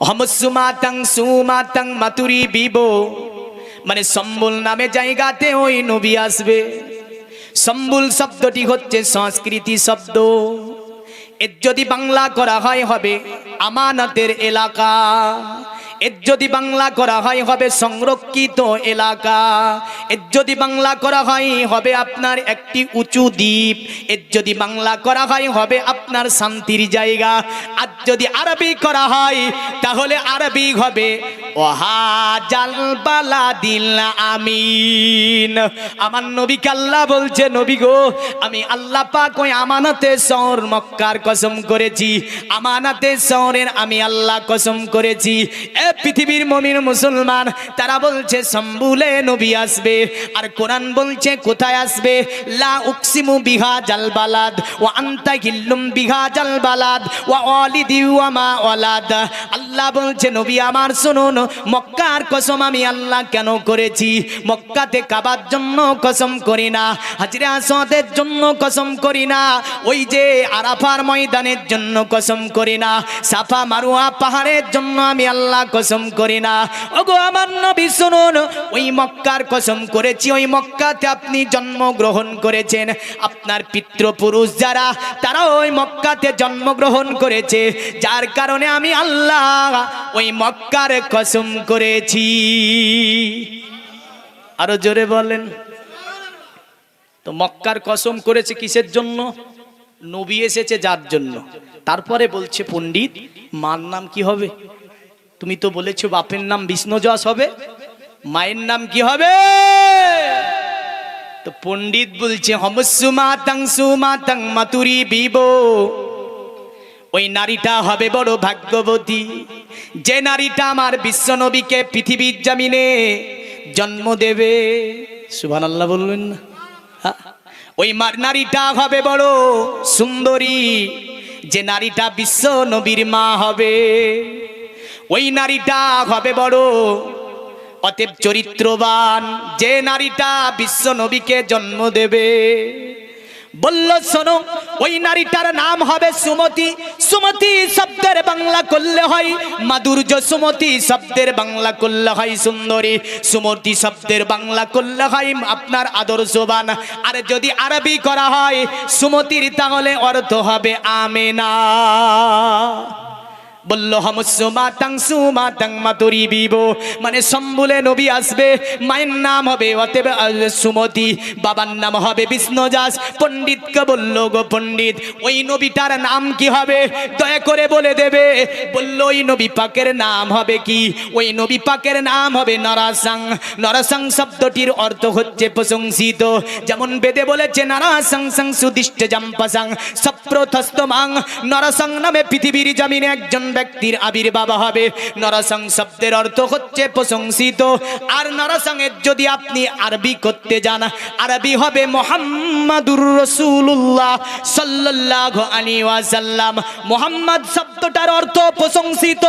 হমসুমাতাং সুমাতাং মাতুরি বিবো, মানে সম্বল নামে জায়গাতে ওই নবী আসবে। সম্বল শব্দটি হচ্ছে সংস্কৃতি শব্দ। এর যদি বাংলা করা হয় হবে আমানতের এলাকা, এর যদি বাংলা করা হয় হবে সংরক্ষিত এলাকা, এর যদি বাংলা করা হয় হবে আপনার একটি উঁচু দ্বীপ, এর যদি বাংলা করা হয় হবে আপনার শান্তির জায়গা। আর যদি আরবি করা হয় তাহলে আরবি হবে ওয়াহাজাল বালাদিল আমিন। আমার নবীকে আল্লাহ বলছে, নবী গো আমি আল্লাহ পাক ওই আমানতের শহর মক্কার কসম করেছি, আমানতের শহরের আমি আল্লাহ কসম করেছি। পৃথিবীর মুমিন মুসলমান তারা বলছে সম্বুলে নবী আসবে, আর কোরআন বলছে কোথায় আসবে, লা উকসিমু বিহাজাল বালাদ ওয়া আনতা হিল্লুম বিহাজাল বালাদ ওয়া ওয়ালিদি ওয়া মা ওয়ালাদ। আল্লাহ বলছে নবী আমার শুনুন, মক্কার কসম আমি আল্লাহ কেন করেছি? মক্কাতে কাবার জন্য কসম করি না, হাজরে আসওয়াদের জন্য কসম করি না, ওই যে আরাফার ময়দানের জন্য কসম করি না, সাফা মারওয়া পাহাড়ের জন্য আমি আল্লাহ কসম করি না। ওগো আমার নবী শুনুন, ওই মক্কার কসম করেছি, ওই মক্কাতে আপনি জন্মগ্রহণ করেছেন, আপনার পিতৃপুরুষ যারা তারা ওই মক্কাতে জন্মগ্রহণ করেছে, যার কারণে আমি আল্লাহ ওই মক্কার কসম করেছি। আরো জোরে বলেন। তো মক্কার কসম করেছে কিসের জন্য? নবী এসেছে যার জন্য। তারপরে বলছে পণ্ডিত মার নাম কি হবে? তুমি তো বলেছো বাপের নাম বিষ্ণুদাস হবে, মায়ের নাম কি হবে? তো পণ্ডিত বলছে হমসুমাতাং সুমাতাং মাতুরি বিবো, ওই নারীটা হবে বড় ভাগ্যবতী, যে নারীটা আমার বিশ্ব নবীকে পৃথিবীর জমিনে জন্ম দেবে। সুবহানাল্লাহ বলবেন না? ওই নারীটা হবে বড় সুন্দরী, যে নারীটা বিশ্ব নবীর মা হবে, ওই নারীটা হবে বড় অতএব চরিত্রবান, যে নারীটা বিশ্ব নবীকে জন্ম দেবে। বলল শোনো, ওই নারীটার নাম হবে সুমতি। সুমতি শব্দের বাংলা করলে হয় মাধুর্য, সুমতি শব্দের বাংলা করলে হয় সুন্দরী, সুমতি শব্দের বাংলা করলে হয় আপনার আদর্শবান। আর যদি আরবি করা হয় সুমতির তাহলে অর্থ হবে আমেনা। বলল হমসুমাতাং সুমাতাং মাতুরি বিবো, মানে সম্বুলে নবী আসবে, মায়ের নাম হবে অতএব সুমতি, বাবার নাম হবে বিষ্ণুদাস। পণ্ডিতকে বলল গো পণ্ডিত ওই নবীটার নাম কি হবে? দয়া করে বলে দেবে। বলল ওই নবী পাকের নাম হবে কি? ওই নবী পাকের নাম হবে নরাসাং। নরাসাং শব্দটির অর্থ হচ্ছে প্রশংসিত, যেমন বেদে বলেছে নারাসাং সাং সুদিষ্ট জাম্পাসাং সপ্রথস্তমাং। নরাসাং নামে পৃথিবীর জমিনে একজন ব্যক্তির আবির্ভাব হবে। নরসং শব্দের অর্থ হচ্ছে প্রশংসিত। আর নরসংয়ের যদি আপনি আরবি করতে যান, আরবি হবে মুহাম্মাদুর রাসূলুল্লাহ সাল্লাল্লাহু আলাইহি ওয়াসাল্লাম। মুহাম্মদ শব্দটার অর্থ প্রশংসিত,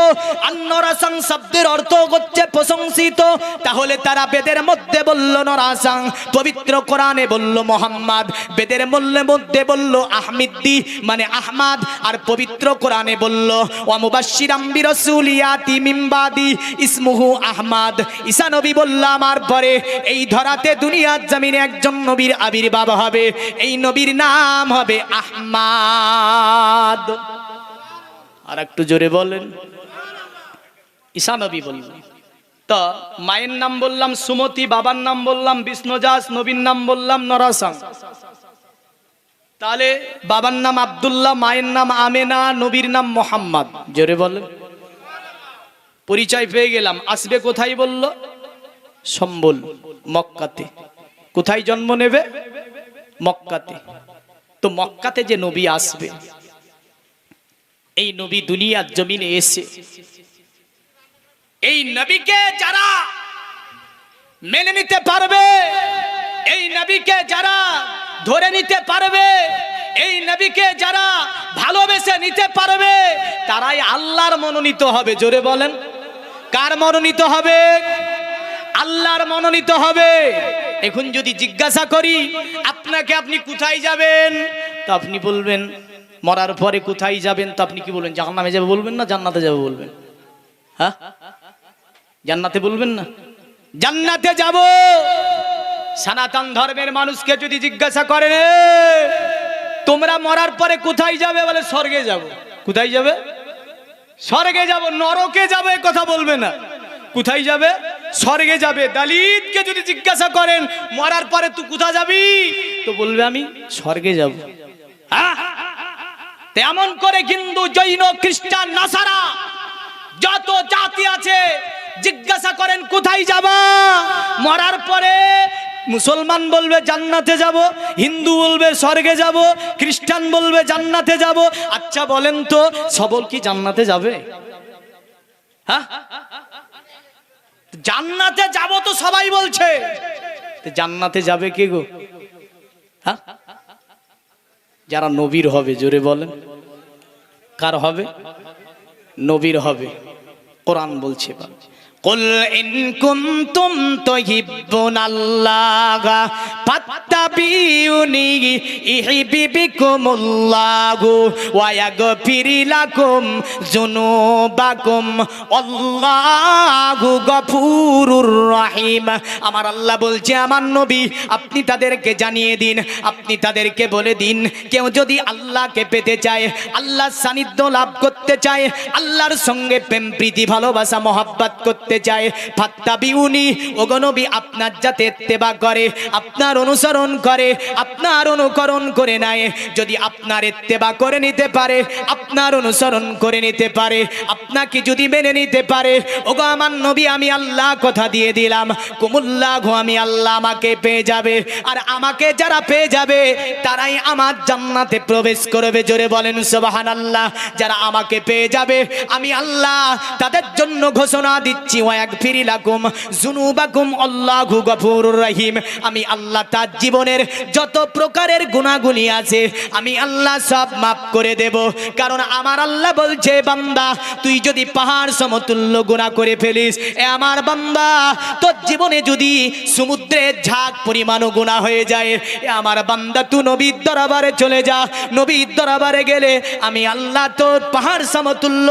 আর নরসং শব্দের অর্থ হচ্ছে প্রশংসিত। তাহলে তারা বেদের মধ্যে বলল নরসং, পবিত্র কোরআনে বলল মুহাম্মদ, বেদের মধ্যে বলল আহমিদ্দি মানে আহমদ, আর পবিত্র কোরআনে বলল মুবাশশিরাম বিরাসূলিয়াতি মিন বাদি ইসমুহু আহমদ। ঈসা নবী বলল আমার পরে এই ধরাতে দুনিয়ার জমিনে একজন নবীর আবির্ভাব হবে, এই নবীর নাম হবে আহমদ। আর একটু জোরে বলেন। ঈসা নবী বললেন। তো মায়ের নাম বললাম সুমতি, বাবার নাম বললাম বিষ্ণুদাস, নবীর নাম বললাম নরসং। তাহলে বাবার নাম আব্দুল্লাহ, মায়ের নাম আমেনা, নবীর নাম মোহাম্মদ। জোরে বলেন। পরিচয় পেয়ে গেলাম। আসবে কোথায় বলল? সম্বল, মক্কাতে। কোথায় জন্ম নেবে? মক্কাতে। তো মক্কাতে যে নবী আসবে, এই নবী দুনিয়ার জমিনে এসে এই নবীকে যারা মেনে নিতে পারবে, এই নবীকে যারা ধরে নিতে পারবে, এই নবীকে যারা ভালোবেসে নিতে পারবে, তারাই আল্লাহর মনোনীত হবে। জোরে বলেন। কার মনোনীত হবে? আল্লাহর মনোনীত হবে। এখন যদি জিজ্ঞাসা করি আপনাকে, আপনি কোথায় যাবেন? তো আপনি বলবেন মরার পরে কোথায় যাবেন? তো আপনি কি বলবেন? জাহান্নামে যাবে বলবেন না জান্নাতে যাবে বলবেন? হ্যাঁ, জান্নাতে বলবেন না? জান্নাতে যাব। সনাতন ধর্মের মানুষকে যদি জিজ্ঞাসা করেন তোমরা মরার পরে কোথায় যাবে, বলে স্বর্গে যাব। কোথায় যাবে? স্বর্গে যাব। নরকে যাবে কথা বলবে না। কোথায় যাবে? স্বর্গে যাবে। দলিতকে যদি জিজ্ঞাসা করেন মরার পরে তুই কোথায় যাবি, তো বলবে আমি স্বর্গে যাব। তেমন করে হিন্দু, জৈন, খ্রিস্টান, নাসারা যত জাতি আছে জিজ্ঞাসা করেন কোথায় যাবা, মরার পরে মুসলমান বলবে জান্নাতে যাব, হিন্দু বলবে স্বর্গে যাব, খ্রিস্টান বলবে জান্নাতে যাব। আচ্ছা বলেন তো সবল কি জান্নাতে যাবে? হ্যাঁ, জান্নাতে যাব তো সবাই বলছে, জান্নাতে যাবে কে গো? হ্যাঁ, যারা নবীর হবে। জোরে বলেন কার হবে? নবীর হবে। কোরআন বলছে কুল ইন কুনতুম তুহিব্বুনাল্লাহা ফাত্তাবিউনি ইউহিব্বুকুমুল্লাহু ওয়া ইয়াগফির লাকুম যুনুবাকুম আল্লাহু গফুরুর রহিম। আমার আল্লাহ বলছে আমার নবী আপনি তাদেরকে জানিয়ে দিন, আপনি তাদেরকে বলে দিন, কেউ যদি আল্লাহকে পেতে চায়, আল্লাহর সান্নিধ্য লাভ করতে চায়, আল্লাহর সঙ্গে প্রেম প্রীতি ভালোবাসা মহব্বত করতে চায়, ফাত্তাবিউনি, ওগো নবী আপনার যাতে ইত্তেবা করে, আপনার অনুসরণ করে, আপনার অনুকরণ করে নেয়। যদি আপনার ইত্তেবা করে নিতে পারে, আপনার অনুসরণ করে নিতে পারে, আপনাকে যদি মেনে নিতে পারে, ওগো আমার নবী আমি আল্লাহ কথা দিয়ে দিলাম কুমুল্লাহু, আমি আল্লাহ আমাকে পেয়ে যাবে। আর আমাকে যারা পেয়ে যাবে তারাই আমার জান্নাতে প্রবেশ করবে। জোরে বলেন সুবহানাল্লাহ। যারা আমাকে পেয়ে যাবে আমি আল্লাহ তাদের জন্য ঘোষণা দিচ্ছি ওয়া ইয়াগফির লাকুম যুনুবাকুম আল্লাহু গফুরুর রহিম। আমি আল্লাহ তার জীবনের যত প্রকারের গুনাহগুলি আছে আমি আল্লাহ সব মাফ করে দেব। কারণ আমার আল্লাহ বলছে বান্দা তুই যদি পাহাড় সমতুল্য গুনাহ করে ফেলিস, এ আমার বান্দা তোর জীবনে যদি সমুদ্রের ঝাঁক পরিমাণও গুনাহ হয়ে যায়, এ আমার বান্দা তুই নবীর দরবারে চলে যা। নবীর দরবারে গেলে আমি আল্লাহ তোর পাহাড় সমতুল্য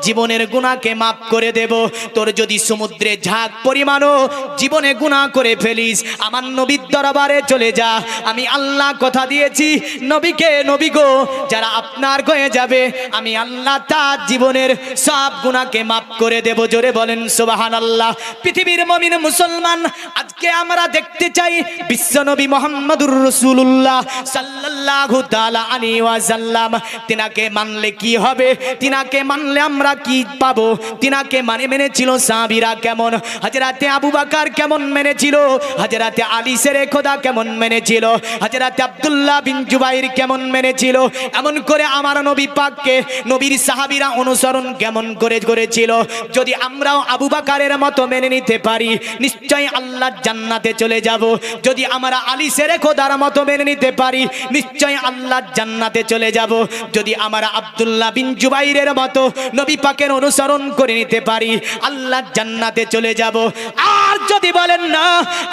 জীবনের গুনাহকে মাফ করে দেব। তোর যদি সমুদ্রে ঝাঁক পরিমাণও জীবনে গুনাহ করে ফেলিস, আমার নবীর দরবারে চলে যা। আমি আল্লাহ কথা দিয়েছি নবীকে, নবী গো যারা আপনার হয়ে যাবে আমি আল্লাহ তার জীবনের সব গুনাহকে মাফ করে দেব। জোরে বলেন সুবহানাল্লাহ। পৃথিবীর মুমিন মুসলমান আজকে আমরা দেখতে চাই বিশ্বনবী মুহাম্মদুর রাসূলুল্লাহ সাল্লাল্লাহু তাআলা আলাইহি ওয়াসাল্লাম, তিনাকে মানলে কি হবে, তিনাকে মানলে আমরা কি পাবো, তিনাকে মেনেছিল সাহাবীরা কেমন, হযরতে আবু বকর কেমন মেনেছিল, হযরতে আলী শেরে খোদা কেমন মেনেছিল, হযরতে আব্দুল্লাহ বিন জুবাইর কেমন মেনেছিল, এমন করে আমার নবী পাককে নবীর সাহাবীরা অনুসরণ কেমন করে করেছিল। যদি আমরাও আবু বকরের মতো মেনে নিতে পারি নিশ্চয় আল্লাহর জান্নাতে চলে যাব। যদি আমরা আলী শেরে খোদার মতো মেনে নিতে পারি নিশ্চয় আল্লাহর জান্নাতে চলে যাব। যদি আমরা আব্দুল্লাহ বিন জুবাইরের মতো নবী পাকের অনুসরণ করে নিতে পারি আল্লাহর জান্নাতে চলে যাব। আর যদি বলেন না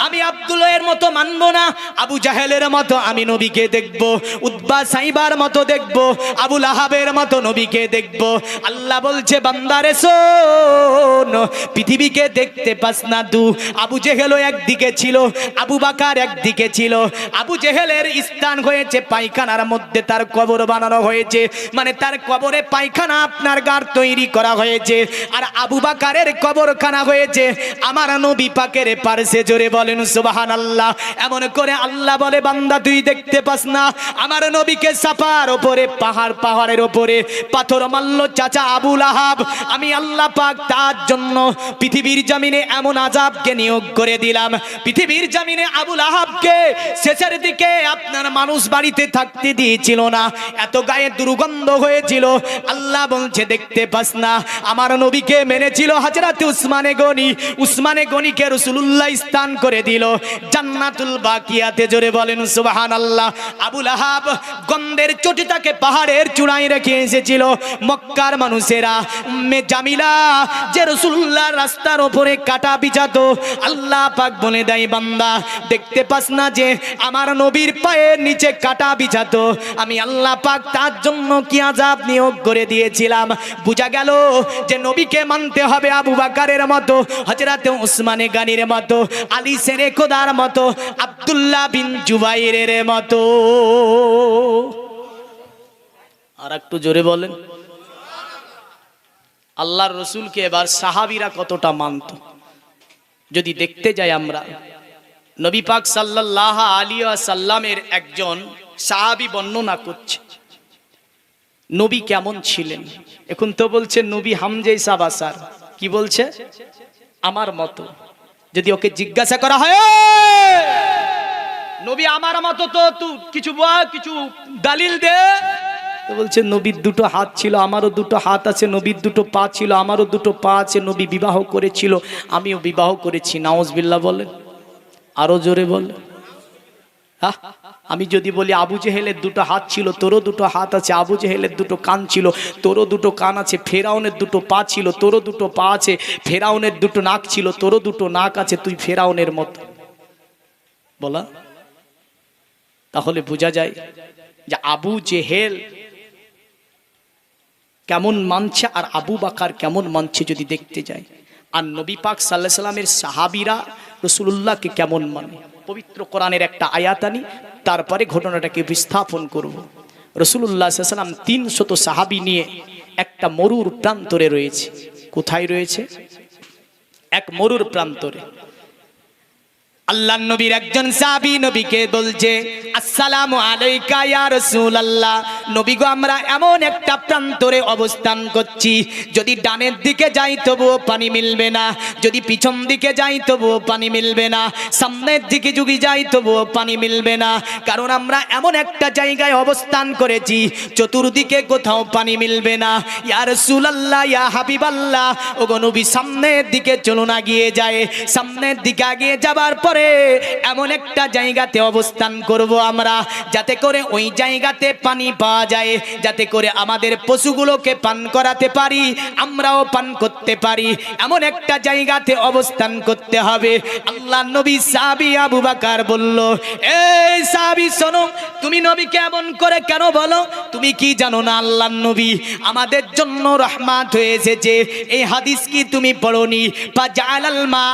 আমি আব্দুল্লাহের মতো মানব না, আবু জাহেলের মতো আমি নবীকে দেখব, উতবা সাইবার মতো দেখব, আবু লাহাবের মতো নবীকে দেখব, আল্লাহ বলছে বান্দারে শোন পৃথিবীকে দেখতে পাস না তু। আবু জেহেলও একদিকে ছিল, আবু বকর একদিকে ছিল। আবু জেহেলের স্থান হয়েছে পায়খানার মধ্যে, তার কবর বানানো হয়েছে, মানে তার কবরে পায়খানা আপনার গার তৈরি করা হয়েছে। আর আবু বকরের কবরখানা হয়েছে আমার নবী পাকের পাশে। জোরে বলেন সুবহানাল্লাহ। এমন করে আল্লাহ বলে বান্দা তুই দেখতে পাস না আমার নবীকে সাফার উপরে পাহাড়ের উপরে পাথর মারল চাচা আবু লাহাব, আমি আল্লাহ পাক তার জন্য পৃথিবীর জমিনে এমন আযাবকে নিয়োগ করে দিলাম। পৃথিবীর জমিনে আবু লাহাবকে শেষের দিকে আপনার মানুষ বাড়িতে থাকতে দিয়েছিল না, এত গায়ে দুর্গন্ধ হয়েছিল। আল্লাহ বলছে দেখতে পাস না আমার নবীকে মেনেছিল হযরত উসমানে গনিকে রাসূলুল্লাহ স্থান করে দিল জান্নাতুল বাকিয়াতে। জোরে বলেন সুবহানাল্লাহ। আবু লাহাব গন্ধের চটিটাকে পাহাড়ের চূড়ায় রেখে এসেছিল। মক্কার মানুষেরা উম্মে জামিলা যে রাসূলুল্লাহর রাস্তার উপরে কাটা বিছাতো, আল্লাহ পাক বলে দেয় বান্দা দেখতে পাস না যে আমার নবীর পায়ের নিচে কাটা বিছাতো, আমি আল্লাহ পাক তার জন্য কি আযাব নিয়োগ করে দিয়েছিলাম। বুঝা গেল যে নবীকে মানতে হবে আবু বকরের মতো, হযরতে উসমানে গনির মতো, আলী শেরে খোদার মতো, আব্দুল্লাহ বিন জুবাইরের মতো। আর একটু জোরে বলেন। আল্লাহর রসুলকে এবার সাহাবীরা কতটা মানত যদি দেখতে যাই আমরা। নবী পাক সাল্লাল্লাহু আলাইহি ওয়াসাল্লামের একজন সাহাবী বর্ণনা করছে নবী কেমন ছিলেন। এখন তো বলছে নবী হামজাই সাবাসার, কি বলছে আমার মতো। যদি ওকে জিজ্ঞাসা করা হয় নবী আমার মতো তো তুই কিছু বল, কিছু দলিল দে, তো বলছে নবীর দুটো হাত ছিল, আমারও দুটো হাত আছে। নবীর দুটো পা ছিল, আমারও দুটো পা আছে। নবী বিবাহ করেছিল, আমিও বিবাহ করেছি। নাউজুবিল্লাহ বলেন, আরো জোরে বল। আমি যদি বলি আবু জেহেলের দুটো হাত ছিল, তোরও দুটো হাত আছে। আবু জেহেলের দুটো কান ছিল, তোরও দুটো কান আছে। ফেরাউনের দুটো পা ছিল, তোরও দুটো পা আছে। ফেরাউনের দুটো নাক ছিল, তোরও দুটো নাক আছে। তুই ফেরাউনের মতো বলা, তাহলে বোঝা যায় যে আবু জেহেল কেমন মানছে আর আবু বকর কেমন মানছে যদি দেখতে যায়। আর নবী পাক সাল্লাল্লাহু আলাইহি সাল্লামের সাহাবীরা রাসূলুল্লাহকে কেমন মানে। পবিত্র কোরআনের একটা আয়াত আনি, তারপরে ঘটনাটাকে উপস্থাপন করব। রাসূলুল্লাহ সাল্লাল্লাহু আলাইহি সাল্লাম 300 সাহাবী নিয়ে একটা মরুর প্রান্তরে রয়েছে। কোথায় রয়েছে? এক মরুর প্রান্তরে। আল্লাহর নবীর একজন সাহাবী নবীকে বলছে আসসালামু আলাইকা ইয়া রাসূলুল্লাহ। নবী গো, আমরা এমন একটা প্রান্তরে অবস্থান করছি, যদি ডানের দিকে যাই তবুও পানি মিলবে না, যদি পিছন দিকে যাই তবুও পানি মিলবে না, সামনের দিকে যদি যাই তবুও পানি মিলবে না। কারণ আমরা এমন একটা জায়গায় অবস্থান করেছি চতুর্দিকে কোথাও পানি মিলবে না। ইয়া রাসূলুল্লাহ, ইয়া হাবিবাল্লাহ, ওগো নবী সামনের দিকে চলুন, আগিয়ে যায়। সামনের দিকে আগিয়ে যাবার পর এমন একটা জায়গাতে অবস্থান করব আমরা, যাতে করে ওই জায়গাতে পানি পাওয়া যায়, যাতে করে আমাদের পশুগুলোকে পান করাতে পারি, আমরাও পান করতে পারি। এমন একটা জায়গাতে অবস্থান করতে হবে। আল্লাহর নবী সাহাবী আবু বকর বলল, এই সাহাবী শোনো, তুমি নবীকে এমন করে কেন বলো? তুমি কি জানো না আল্লাহর নবী আমাদের জন্য রহমত হয়ে এসেছে? এই হাদিস কি তুমি পড়োনি? ফাজালাল মা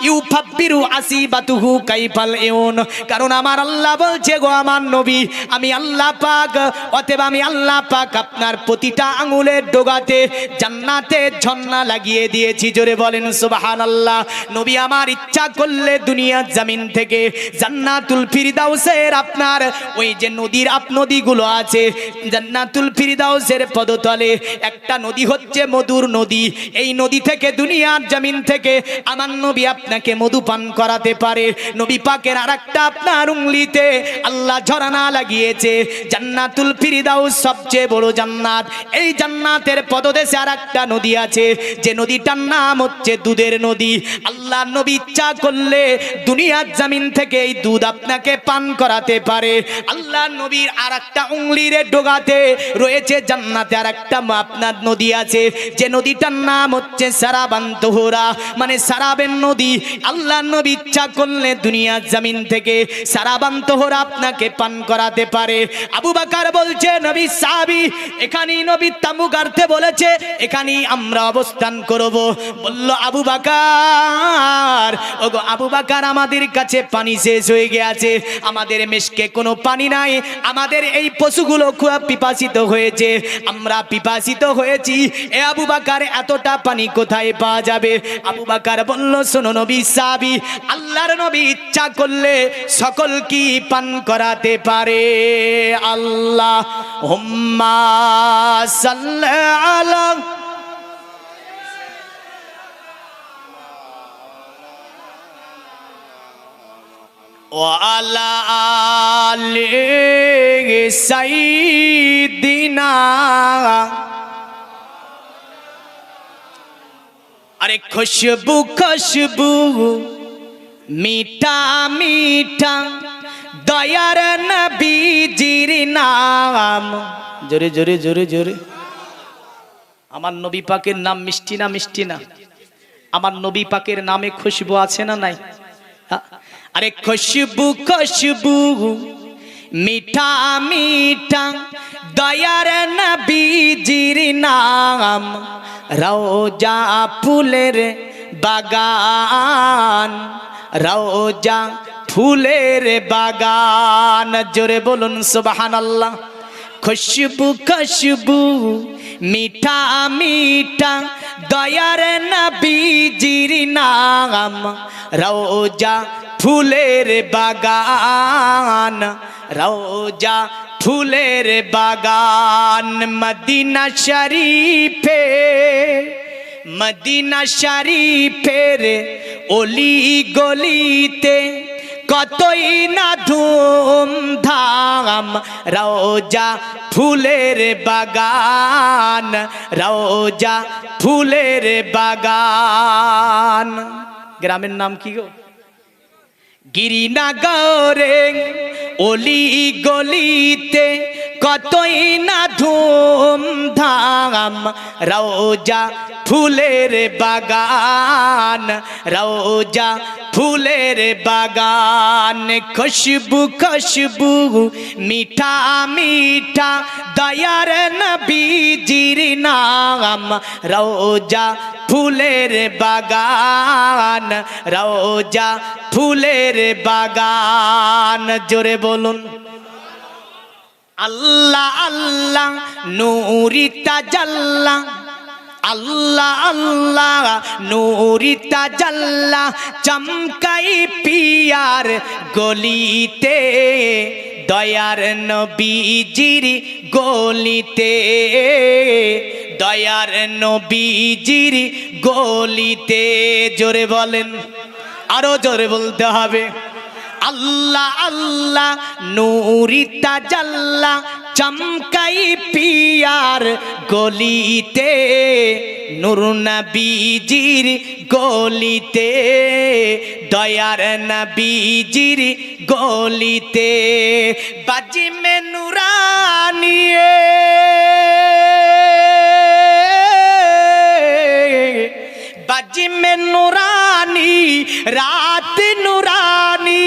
ইউফাব্বিরু আসিবা তুহু কাইফাল ইউন। কারণ আমার আল্লাহ বলছে গো আমার নবী, আমি আল্লাহ পাক, অতএব আমি আল্লাহ পাক আপনার প্রতিটা আঙ্গুলের ডগাতে জান্নাতের ঝর্ণা লাগিয়ে দিয়েছি। জোরে বলেন সুবহানাল্লাহ। নবী আমার ইচ্ছা করলে দুনিয়ার জমিন থেকে জান্নাতুল ফিরদাউসের আপনার ওই যে নদীগুলো আছে, জান্নাতুল ফিরদাউসের পদতলে একটা নদী হচ্ছে মধুর নদী। এই নদী থেকে দুনিয়ার জমিন থেকে আমার নবী আপনাকে মধু পান করাতে পারে। নবী পাকের আরেকটা আপনার উংলিতে আল্লাহ ঝর্ণা লাগিয়েছে। জান্নাতুল ফিরদাউস সবচেয়ে বড় জান্নাত। এই জান্নাতের পদদেশে আরেকটা নদী আছে, যে নদীটার নাম হচ্ছে দুধের নদী। আল্লাহ নবী ইচ্ছা করলে দুনিয়ার জমিন থেকে এই দুধ আপনাকে পান করাতে পারে। আল্লাহ নবীর আরেকটা উংলির ডগাতে রয়েছে জান্নাতে আরেকটা আপনার নদী আছে, যে নদীটার নাম হচ্ছে সারাবান তোহরা, মানে সারাবের নদী। আল্লাহ নবী ইচ্ছা করলে দুনিয়ার জমিন থেকে সারাবান তোহরা আপনাকে পান করাতে পারে। আবু বকর বলছে নবী সাহাবী, এখানেই নবী তাঁবু গাড়তে বলেছে, এখানেই আমরা অবস্থান করব। বলল আবু বকর, ওগো আবু বকর, আমাদের কাছে পানি শেষ হয়ে গেছে, আমাদের মেশকে কোনো পানি নাই, আমাদের এই পশুগুলো খুব পিপাসিত হয়েছে, আমরা পিপাসিত হয়েছি। এ আবু বকর, এতটা পানি কোথায় পাওয়া যাবে? আবু বকর বলল, শোনো নবী সাহাবী, আল্লাহর নবী ইচ্ছা করলে সকল কি পান করাতে পারে। আল্লাহুম্মা সাল্লি আলা ওয়া আলা আলি সাইয়্যিদিনা। अरे खुशबू खुशबू मीठा मीठा दयार नबीजिर नाम जोरे जोरे जोरे जोरे আমার নবী পাকের নাম মিষ্টি না মিষ্টি না আমার নবী পাকের নামে খুশবু আছে না নাই আরে খুশবু খুশবু मीठा मीठा दयार नबीजिर नाम रोजा फुलेर बागान रोजा फुलेर बागान जोरे बोलुन सुबहानाल्लाह खुशबू खुशबू मीठा मीठा दयार नबीजिर नाम रोजा फुलेर बागान रोजा फुलेर बागान मदीना शरीफेर ओली गलिते कतई ना धूम धाम रोजा फुलेर बागान रोजा फुलेर बागान ग्रामेर नाम की गो गिरिनगरे ओली गलिते कतई ना धूम धाम रोजा फुलेर बागान रोजा फुलेर बागान खुशबू खुशबू मीठा मीठा दयार नबीजिर नाम रोजा फुलेर बागान रोजा फुलेर बागान जोरे बोलुन अल्लाह अल्लाह नूरी ताजल्ला अल्लाह अल्लाह नूरी ताजल्ला चमकाई पियार गलिते दयार नबीजिर गलिते दयार नबीजिर गलिते जोरे बोलेन आरो जोरे बोलते हबे अल्लाह अल्लाह नूरी ताजल्ला चमकाई पियार गलिते नूर नबीजिर गलिते दयार नबीजिर गलिते बाजी में नूरानी बाजी में नूरानी रात नूरानी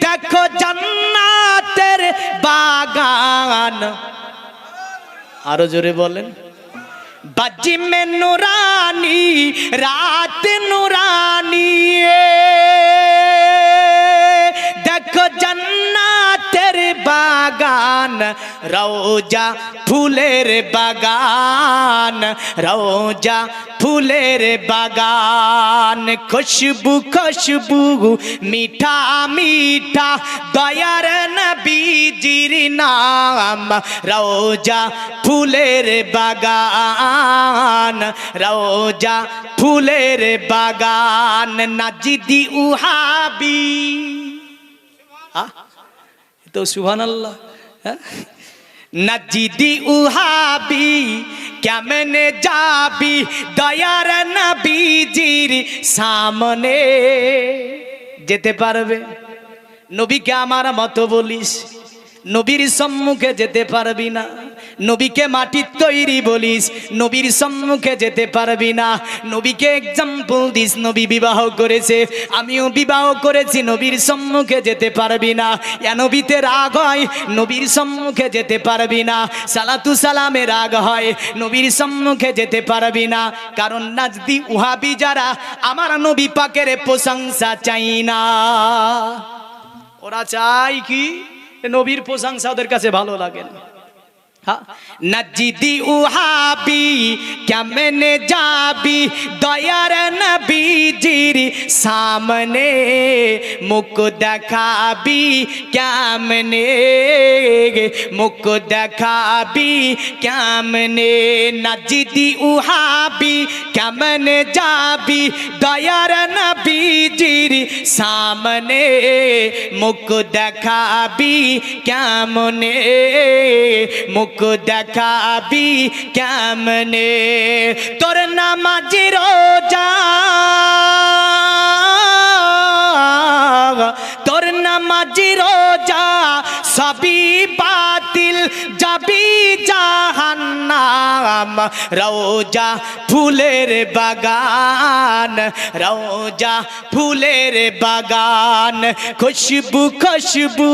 देखो जन्नतेर बागान आरो जोरे बोलें बाजी में नूरानी रात नूरानी देखो जन्नतेर बागान रोजा फुलेर बागान रोजा फुलेर बागान खुशबू खुशबू मीठा मीठा दयार नबीजिर नाम रोजा फुलेर बागान रोजा फुलेर बागान नाजिदी उहाबी तो सुभानाल्लाह नजिदी उहाबी क्या मैंने जाबी दयार नबीजिर सामने जेते पारबे नबी के आमार मतो बोलिस नबीर सम्मुखे जेते पारबी ना नबी के माटिर तैरी बोलिस नबीर सम्मुखे जेते पारबी ना नबी के एग्जाम्पल दिस नबी विवाह करेছে आमिও विवाह करेছি नबीर सम्मुखे जेते पारबी ना या नबीते राग হয় नबीर सम्मुखे जेते पारबी ना सालातु सालामे राग হয় नबीर सम्मुखे जेते पारबी ना कारण नाजदी उहाबी যারা আমার নবী পাকের প্রশংসা চাই না ওরা চাই কি নবীর প্রশংসা ওদের কাছে ভালো লাগে না नजिदी उहाबी क्या मैंने जाबी दयार नबीजिर सामने मुख देखाबी क्या मैंने मुख देखाबी क्या मैंने नजिदी उहाबी क्या मैंने जाबी दयार नबीजिर सामने मुख देखाबी क्या मैंने मुख देखाबी केमने तोर नामाज रोजा রওজা ফুলের বাগান, রওজা ফুলের বাগান, খুশবু খুশবু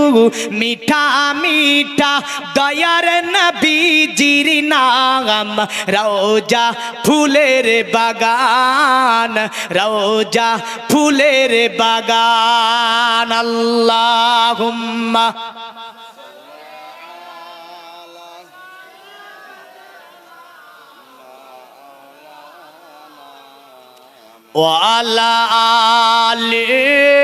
মিঠা মিঠা দয়ার নবীজির নাম, রওজা ফুলের বাগান, রওজা ফুলের বাগান। আল্লাহুম্মা ওয়া আলা আলি